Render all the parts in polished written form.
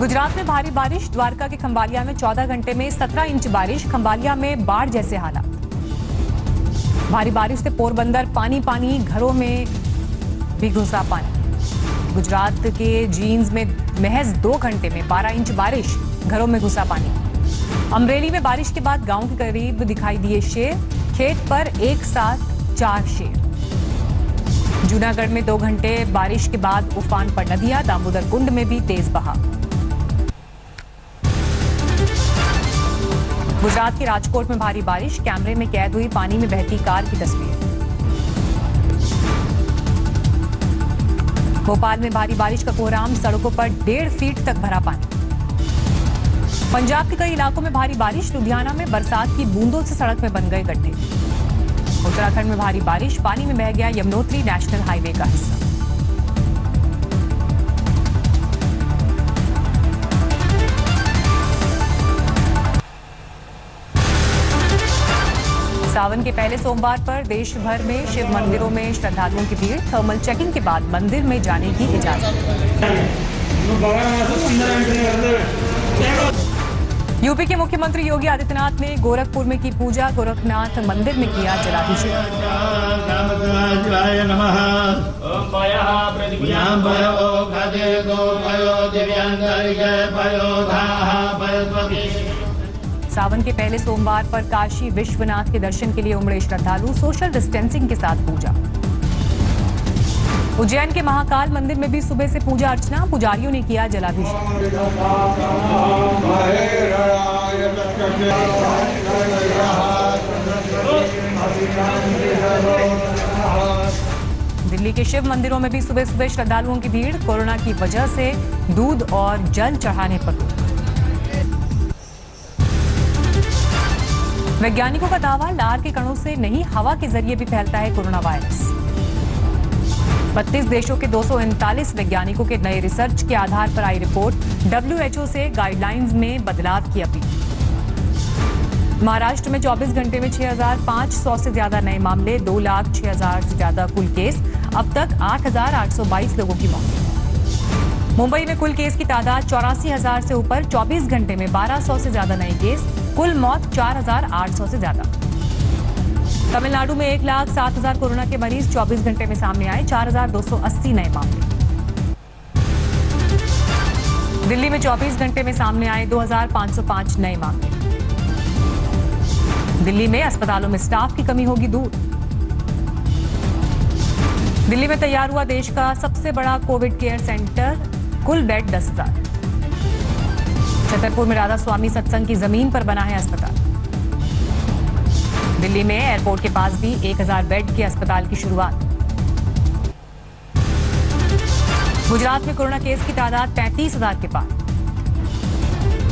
गुजरात में भारी बारिश। द्वारका के खंभालिया में 14 घंटे में 17 इंच बारिश। खंभालिया में बाढ़ जैसे हालात। भारी बारिश से पोरबंदर पानी पानी, घरों में भी घुसा पानी। गुजरात के जींद में महज 2 घंटे में 12 इंच बारिश, घरों में घुसा पानी। अमरेली में बारिश के बाद गांव के करीब दिखाई दिए शेर, खेत पर एक साथ 4 शेर। जूनागढ़ में 2 घंटे बारिश के बाद उफान पर नदियां, दामोदर कुंड में भी तेज बहाव। गुजरात के राजकोट में भारी बारिश, कैमरे में कैद हुई पानी में बहती कार की तस्वीर। भोपाल में भारी बारिश का कोहराम, सड़कों पर 1.5 फीट तक भरा पानी। पंजाब के कई इलाकों में भारी बारिश, लुधियाना में बरसात की बूंदों से सड़क में बन गए गड्ढे। उत्तराखंड में भारी बारिश, पानी में बह गया यमुनोत्री नेशनल हाईवे का हिस्सा। सावन के पहले सोमवार पर देश भर में शिव मंदिरों में श्रद्धालुओं की भीड़। थर्मल चेकिंग के बाद मंदिर में जाने की इजाजत। यूपी के मुख्यमंत्री योगी आदित्यनाथ ने गोरखपुर में की पूजा। गोरखनाथ मंदिर में किया जलाभिषेक। सावन के पहले सोमवार पर काशी विश्वनाथ के दर्शन के लिए उमड़े श्रद्धालु। सोशल डिस्टेंसिंग के साथ पूजा। उज्जैन के महाकाल मंदिर में भी सुबह से पूजा अर्चना, पुजारियों ने किया जलाभिषेक। दिल्ली के शिव मंदिरों में भी सुबह सुबह श्रद्धालुओं की भीड़। कोरोना की वजह से दूध और जल चढ़ाने पर रोक। वैज्ञानिकों का दावा, लार के कणों से नहीं हवा के जरिए भी फैलता है कोरोना वायरस। 32 देशों के 239 वैज्ञानिकों के नए रिसर्च के आधार पर आई रिपोर्ट। WHO से गाइडलाइंस में बदलाव की अपील। महाराष्ट्र में 24 घंटे में 6,500 से ज्यादा नए मामले, 2,06,000 से ज्यादा कुल केस। अब तक 8,822 लोगों की मौत। मुंबई में कुल केस की तादाद 84,000 से ऊपर। 24 घंटे में 1,200 से ज्यादा नए केस, कुल मौत 4,800 से ज्यादा। तमिलनाडु में 1,07,000 कोरोना के मरीज 24 घंटे में सामने आए। 4,280 नए मामले। दिल्ली में 24 घंटे में सामने आए 2,505 नए मामले। दिल्ली में अस्पतालों में स्टाफ की कमी होगी दूर। दिल्ली में तैयार हुआ देश का सबसे बड़ा कोविड केयर सेंटर, कुल बेड 10,000। छतरपुर में राधा स्वामी सत्संग की जमीन पर बना है अस्पताल। दिल्ली में एयरपोर्ट के पास भी 1,000 बेड के अस्पताल की शुरुआत। गुजरात में कोरोना केस की तादाद 35,000 के पार।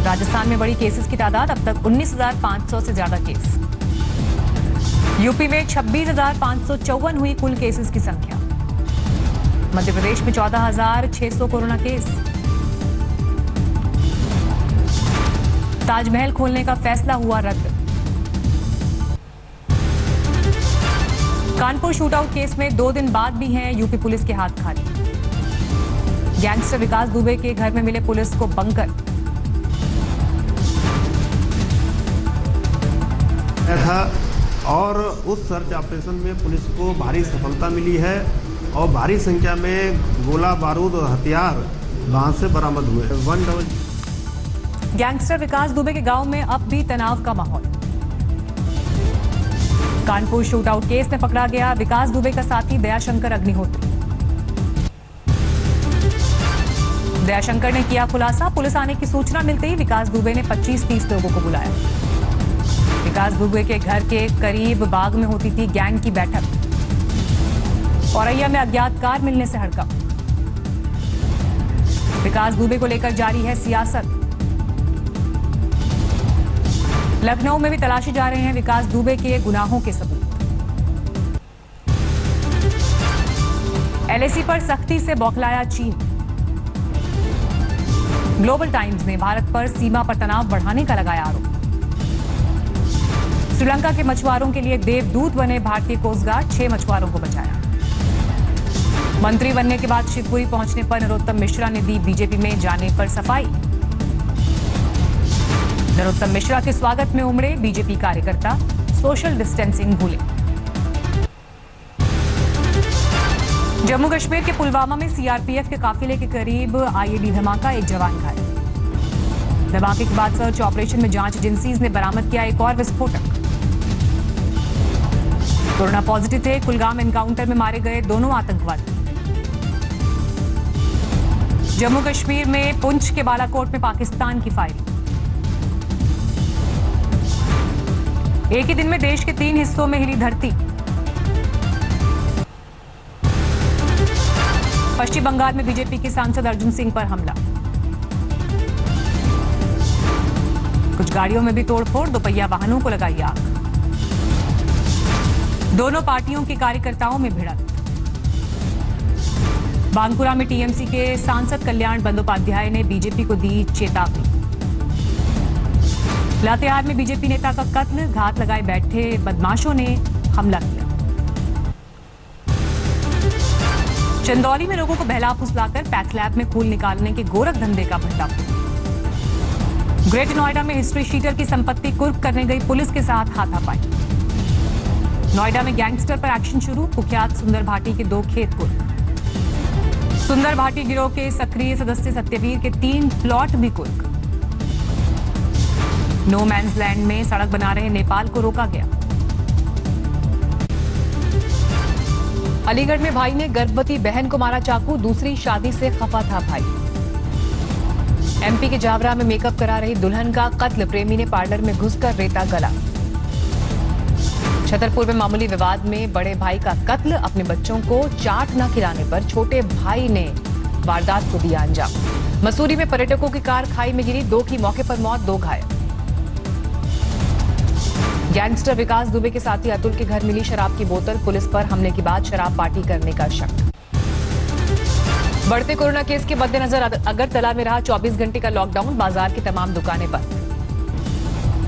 राजस्थान में बड़ी केसेस की तादाद, अब तक 19,500 से ज्यादा केस। यूपी में 26,554 हुई कुल केसेस की संख्या। मध्य प्रदेश में 14,600 कोरोना केस। ताजमहल खोलने का फैसला हुआ रद्द। कानपुर शूटआउट केस में 2 दिन बाद भी हैं यूपी पुलिस के हाथ खाली। गैंगस्टर विकास दुबे के घर में मिले पुलिस को बंकर। और उस सर्च ऑपरेशन में पुलिस को भारी सफलता मिली है और भारी संख्या में गोला बारूद और हथियार वहां से बरामद हुए। गैंगस्टर विकास दुबे के गांव में अब भी तनाव का माहौल। कानपुर शूटआउट केस में पकड़ा गया विकास दुबे का साथी दयाशंकर अग्निहोत्री। दयाशंकर ने किया खुलासा, पुलिस आने की सूचना मिलते ही विकास दुबे ने 25-30 लोगों को बुलाया। विकास दुबे के घर के करीब बाग में होती थी गैंग की बैठक। औरैया में अज्ञात कार मिलने से हड़कंप। विकास दुबे को लेकर जारी है सियासत। लखनऊ में भी तलाशे जा रहे हैं विकास दुबे के गुनाहों के सबूत। LAC पर सख्ती से बौखलाया चीन। ग्लोबल टाइम्स ने भारत पर सीमा पर तनाव बढ़ाने का लगाया आरोप। श्रीलंका के मछुआरों के लिए देवदूत बने भारतीय कोस्ट गार्ड, 6 मछुआरों को बचाया। मंत्री बनने के बाद शिवपुरी पहुंचने पर नरोत्तम मिश्रा ने दी बीजेपी में जाने पर सफाई। नरोत्तम मिश्रा के स्वागत में उमड़े बीजेपी कार्यकर्ता, सोशल डिस्टेंसिंग भूले। जम्मू कश्मीर के पुलवामा में सीआरपीएफ के काफिले के करीब आईईडी धमाका, एक जवान घायल। धमाके के बाद सर्च ऑपरेशन में जांच एजेंसीज ने बरामद किया एक और विस्फोटक। कोरोना पॉजिटिव थे, कुलगाम एनकाउंटर में मारे गए दोनों आतंकवादी। जम्मू कश्मीर में पुंछ के बालाकोट में पाकिस्तान की फायरिंग। एक ही दिन में देश के 3 हिस्सों में हिली धरती। पश्चिम बंगाल में बीजेपी के सांसद अर्जुन सिंह पर हमला। कुछ गाड़ियों में भी तोड़फोड़, दोपहिया वाहनों को लगाई आग। दोनों पार्टियों के कार्यकर्ताओं में भिड़ंत। बांकुरा में टीएमसी के सांसद कल्याण बंदोपाध्याय ने बीजेपी को दी चेतावनी। लातेहार में बीजेपी नेता का कत्ल, घात लगाए बैठे बदमाशों ने हमला किया। चंदौली में लोगों को बहला फुसलाकर पैथ लैब में खून निकालने के गोरख धंधे का भंडाफोड़। ग्रेटर नोएडा में हिस्ट्री शीटर की संपत्ति कुर्क करने गई पुलिस के साथ हाथापाई। नोएडा में गैंगस्टर पर एक्शन शुरू, कुख्यात सुंदर भाटी के 2 खेत कुर्क। सुंदर भाटी गिरोह के सक्रिय सदस्य सत्यवीर के 3 प्लॉट भी कुर्क। नो मैंस लैंड में सड़क बना रहे नेपाल को रोका गया। अलीगढ़ में भाई ने गर्भवती बहन को मारा चाकू, दूसरी शादी से खफा था भाई। एमपी के जावरा में मेकअप करा रही दुल्हन का कत्ल, प्रेमी ने पार्लर में घुसकर रेता गला। छतरपुर में मामूली विवाद में बड़े भाई का कत्ल, अपने बच्चों को चाट न खिलाने पर छोटे भाई ने वारदात को दिया अंजाम। मसूरी में पर्यटकों की कार खाई में गिरी, 2 की मौके पर मौत, 2 घायल। गैंगस्टर विकास दुबे के साथी अतुल के घर मिली शराब की बोतल, पुलिस पर हमले के बाद शराब पार्टी करने का शक। बढ़ते कोरोना केस के मद्देनजर अगरतला में रहा 24 घंटे का लॉकडाउन, बाजार की तमाम दुकानें बंद।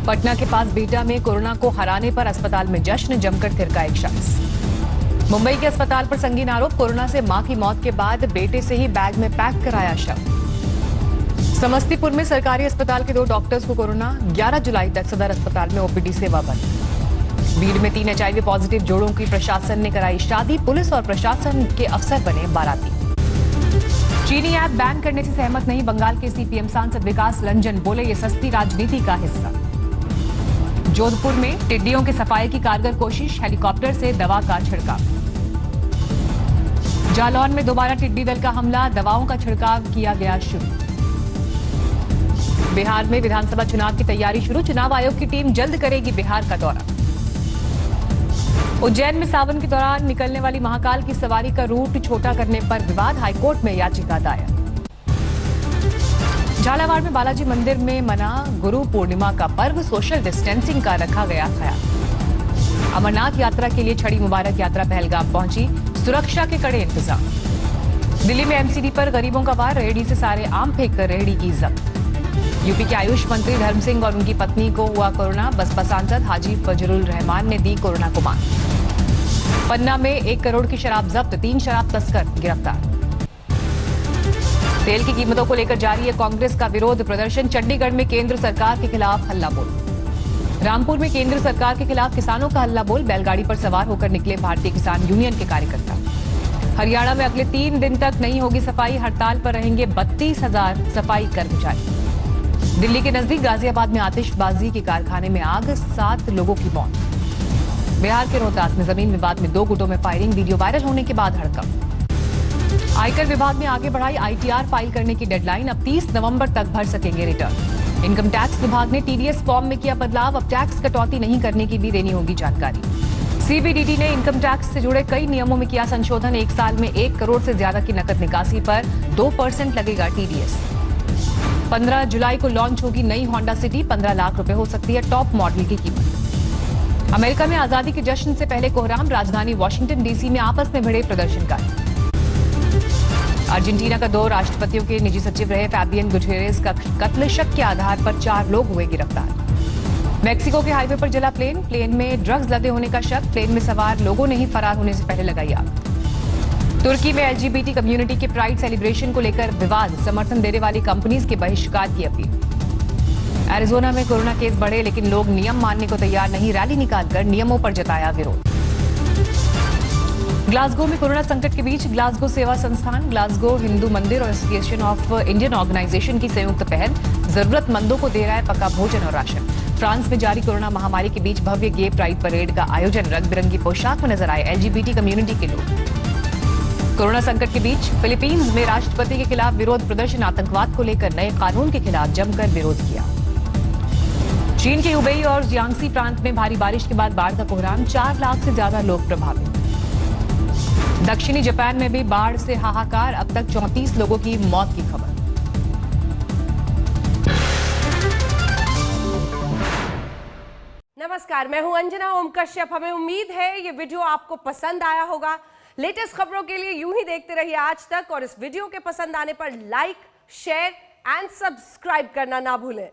पटना के पास बीटा में कोरोना को हराने पर अस्पताल में जश्न, जमकर थिरका एक शख्स। मुंबई के अस्पताल पर संगीन आरोप, कोरोना से मां की मौत के बाद बेटे से ही बैग में पैक कराया शव। समस्तीपुर में सरकारी अस्पताल के 2 डॉक्टर्स को कोरोना, 11 जुलाई तक सदर अस्पताल में ओपीडी सेवा बंद। भीड़ में 3 एचआईवी पॉजिटिव जोड़ों की प्रशासन ने कराई शादी, पुलिस और प्रशासन के अफसर बने बाराती। चीनी ऐप बैन करने से सहमत नहीं बंगाल के सीपीएम सांसद विकास रंजन, बोले ये सस्ती राजनीति का हिस्सा। जोधपुर में टिड्डियों की सफाई की कारगर कोशिश, हेलीकॉप्टर से दवा का छिड़काव। जालौन में दोबारा टिड्डी दल का हमला, दवाओं का छिड़काव किया गया शुरू। बिहार में विधानसभा चुनाव की तैयारी शुरू, चुनाव आयोग की टीम जल्द करेगी बिहार का दौरा। उज्जैन में सावन के दौरान निकलने वाली महाकाल की सवारी का रूट छोटा करने पर विवाद, हाईकोर्ट में याचिका दायर। झालावाड़ में बालाजी मंदिर में मना गुरु पूर्णिमा का पर्व, सोशल डिस्टेंसिंग का रखा गया ख्याल। अमरनाथ यात्रा के लिए छड़ी मुबारक यात्रा पहलगाम पहुंची, सुरक्षा के कड़े इंतजाम। दिल्ली में एमसीडी पर गरीबों का वार, रेहड़ी से सारे आम फेंक कर रेहड़ी की जब्त। यूपी के आयुष मंत्री धर्म सिंह और उनकी पत्नी को हुआ कोरोना, बसपा सांसद हाजी फजरुल रहमान ने दी कोरोना को मात। पन्ना में 1 करोड़ की शराब जब्त, 3 शराब तस्कर गिरफ्तार। तेल की कीमतों को लेकर जारी है कांग्रेस का विरोध प्रदर्शन, चंडीगढ़ में केंद्र सरकार के खिलाफ हल्ला बोल। रामपुर में केंद्र सरकार के खिलाफ किसानों का हल्ला बोल, बैलगाड़ी पर सवार होकर निकले भारतीय किसान यूनियन के कार्यकर्ता। हरियाणा में अगले 3 दिन तक नहीं होगी सफाई, हड़ताल पर रहेंगे 32,000 सफाई कर्मचारी। दिल्ली के नजदीक गाजियाबाद में आतिशबाजी के कारखाने में आग, 7 लोगों की मौत। बिहार के रोहतास में जमीन विवाद में 2 गुटों में फायरिंग, वीडियो वायरल होने के बाद हड़कंप। आयकर विभाग ने आगे बढ़ाई आईटीआर फाइल करने की डेडलाइन, अब 30 नवंबर तक भर सकेंगे रिटर्न। इनकम टैक्स विभाग ने टीडीएस फॉर्म में किया बदलाव, अब टैक्स कटौती नहीं करने की भी देनी होगी जानकारी। सीबीडीटी ने इनकम टैक्स से जुड़े कई नियमों में किया संशोधन, 1 साल में 1 करोड़ से ज्यादा की नकद निकासी पर 2% लगेगा टीडीएस। 15 जुलाई को लॉन्च होगी नई होंडा सिटी, 15 लाख रुपए हो सकती है टॉप मॉडल की कीमत। अमेरिका में आजादी के जश्न से पहले कोहराम, राजधानी वॉशिंगटन डीसी में आपस में भिड़े प्रदर्शनकारी। अर्जेंटीना का 2 राष्ट्रपतियों के निजी सचिव रहे फैबियन गुटेरेस का कत्ल, शक के आधार पर 4 लोग हुए गिरफ्तार। मेक्सिको के हाईवे पर जला प्लेन में ड्रग्स लदे होने का शक, प्लेन में सवार लोगों ने ही फरार होने से पहले लगाई आग। तुर्की में एलजीबीटी कम्युनिटी के प्राइड सेलिब्रेशन को लेकर विवाद, समर्थन देने वाली कंपनीज के बहिष्कार की अपील। एरिजोना में कोरोना केस बढ़े लेकिन लोग नियम मानने को तैयार नहीं, रैली निकालकर नियमों पर जताया विरोध। ग्लासगो में कोरोना संकट के बीच ग्लासगो सेवा संस्थान, ग्लासगो हिंदू मंदिर और एसोसिएशन ऑफ इंडियन ऑर्गेनाइजेशन की संयुक्त पहल जरूरतमंदों को दे रहा है पका भोजन और राशन। फ्रांस में जारी कोरोना महामारी के बीच भव्य गे प्राइड परेड का आयोजन, रंग बिरंगी पोशाक में नजर आए एलजीबीटी कम्युनिटी के लोग। कोरोना संकट के बीच फिलीपींस में राष्ट्रपति के खिलाफ विरोध प्रदर्शन, आतंकवाद को लेकर नए कानून के खिलाफ जमकर विरोध किया। चीन के हुबेई और जियांगसी प्रांत में भारी बारिश के बाद बाढ़ का कोहराम, 4 लाख से ज्यादा लोग प्रभावित। दक्षिणी जापान में भी बाढ़ से हाहाकार, अब तक 34 लोगों की मौत की खबर। नमस्कार, मैं हूं अंजना ओम कश्यप। हमें उम्मीद है ये वीडियो आपको पसंद आया होगा। लेटेस्ट खबरों के लिए यूं ही देखते रहिए आज तक, और इस वीडियो के पसंद आने पर लाइक, शेयर एंड सब्सक्राइब करना ना भूलें।